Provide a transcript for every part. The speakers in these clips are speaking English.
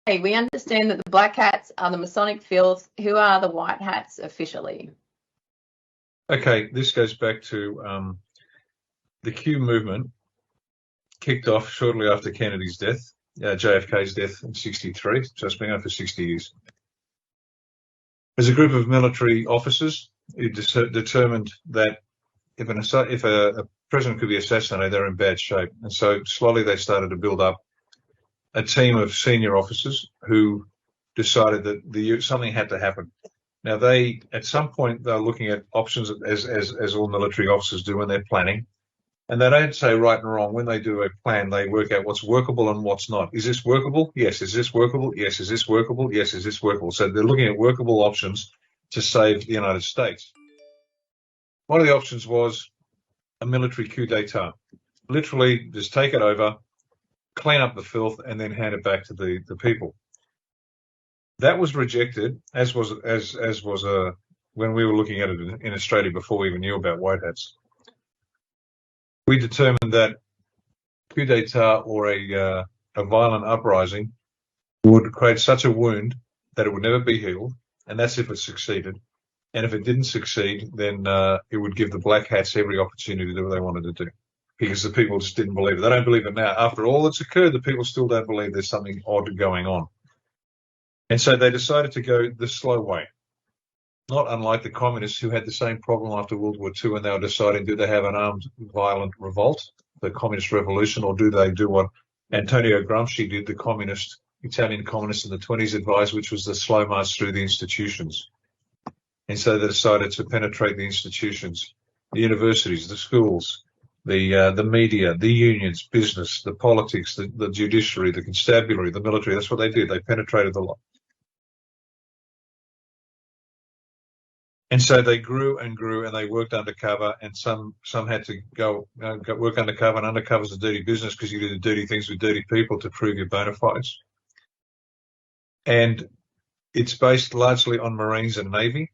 Hey, we understand that the black hats are the Masonic filth. Who are the white hats officially? Okay, this goes back to the Q movement kicked off shortly after Kennedy's death, JFK's death in '63, so it's been on for 60 years. There's a group of military officers who determined that if a president could be assassinated, they're in bad shape. And so slowly they started to build up a team of senior officers who decided that something had to happen. Now, at some point, they're looking at options as all military officers do when they're planning. And they don't say right and wrong. When they do a plan, they work out what's workable and what's not. Is this workable? Yes. Is this workable? Yes. Is this workable? Yes. Is this workable? So they're looking at workable options to save the United States. One of the options was a military coup d'etat. Literally, just take it over, clean up the filth, and then hand it back to the people. That was rejected, as was when we were looking at it in Australia before we even knew about white hats. We determined that coup d'etat or a violent uprising would create such a wound that it would never be healed, and that's if it succeeded. And if it didn't succeed, then it would give the black hats every opportunity to do what they wanted to do, because the people just didn't believe it. They don't believe it now. After all that's occurred, the people still don't believe there's something odd going on. And so they decided to go the slow way. Not unlike the communists who had the same problem after World War II, and they were deciding, do they have an armed violent revolt, the communist revolution, or do they do what Antonio Gramsci did, the Italian communist in the 20s advised, which was the slow march through the institutions. And so they decided to penetrate the institutions, the universities, the schools, the media, the unions, business, the politics, the judiciary, the constabulary, the military. That's what they did. They penetrated the lot. And so they grew and grew, and they worked undercover, and some had to go work undercover, and undercover's a dirty business because you do the dirty things with dirty people to prove your bona fides. And it's based largely on Marines and Navy.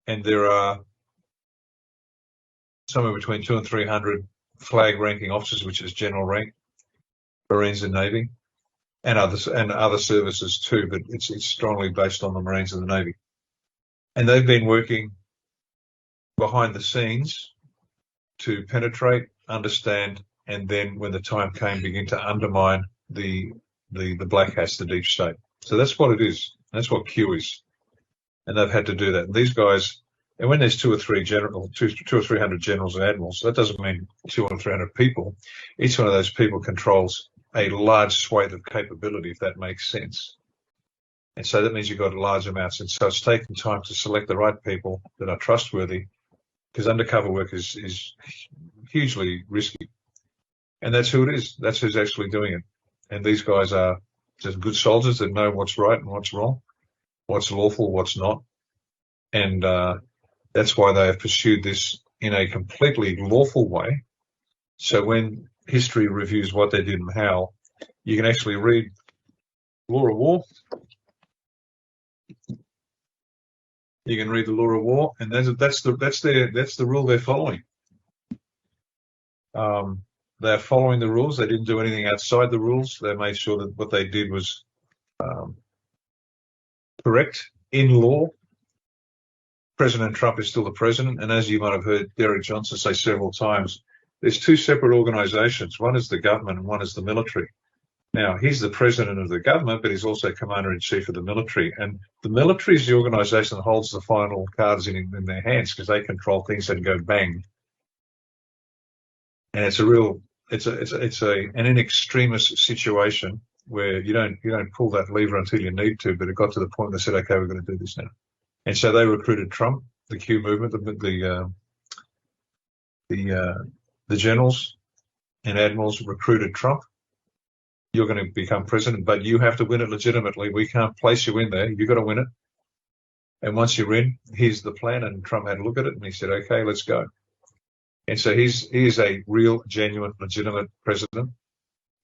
And there are somewhere between 200 and 300 flag ranking officers, which is general rank, Marines and Navy, and other services too, but it's strongly based on the Marines and the Navy. And they've been working behind the scenes to penetrate, understand, and then when the time came, begin to undermine the black hats, the deep state. So that's what it is. That's what Q is. And they've had to do that. And these guys, and when there's 200 or 300 generals and admirals, that doesn't mean 200 or 300 people. Each one of those people controls a large swathe of capability, if that makes sense. And so that means you've got large amounts. And so it's taken time to select the right people that are trustworthy, because undercover work is hugely risky. And that's who it is. That's who's actually doing it. And these guys are just good soldiers that know what's right and what's wrong, what's lawful, what's not. And that's why they have pursued this in a completely lawful way. So when history reviews what they did and how, you can actually read Law of War. You can read the Law of War, and that's the rule they're following. They're following the rules. They didn't do anything outside the rules. They made sure that what they did was correct in law. President Trump is still the president, and as you might have heard Derek Johnson say several times, there's two separate organizations. One is the government and one is the military. Now, he's the president of the government, but he's also commander-in-chief of the military. And the military is the organization that holds the final cards in their hands, because they control things that go bang. And it's an in extremis situation where you don't pull that lever until you need to, but it got to the point they said, okay, we're going to do this now. And so they recruited Trump, the Q movement, the generals and admirals recruited Trump. You're going to become president, but you have to win it legitimately. We can't place you in there. You've got to win it. And once you're in, here's the plan. And Trump had a look at it and he said, okay, let's go. And so he is a real, genuine, legitimate president.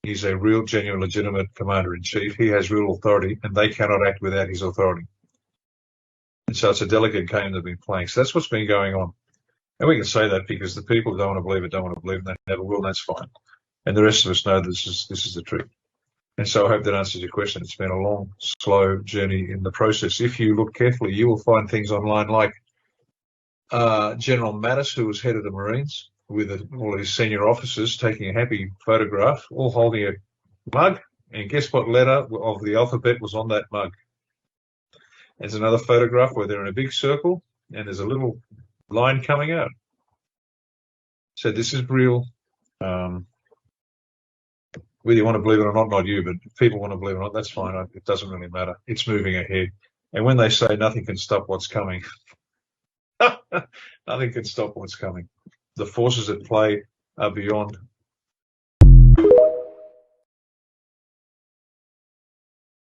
He's a real, genuine, legitimate commander-in-chief. He has real authority, and they cannot act without his authority. And so it's a delicate game they've been playing. So that's what's been going on. And we can say that because the people who don't want to believe it, don't want to believe it, and they never will, and that's fine. And the rest of us know this is the truth. And so I hope that answers your question. It's been a long, slow journey in the process. If you look carefully, you will find things online like General Mattis, who was head of the Marines, with all his senior officers taking a happy photograph, all holding a mug. And guess what letter of the alphabet was on that mug? There's another photograph where they're in a big circle and there's a little line coming out. So this is real. Whether you want to believe it or not, not you, but if people want to believe it or not, that's fine. It doesn't really matter. It's moving ahead. And when they say nothing can stop what's coming, nothing can stop what's coming. The forces at play are beyond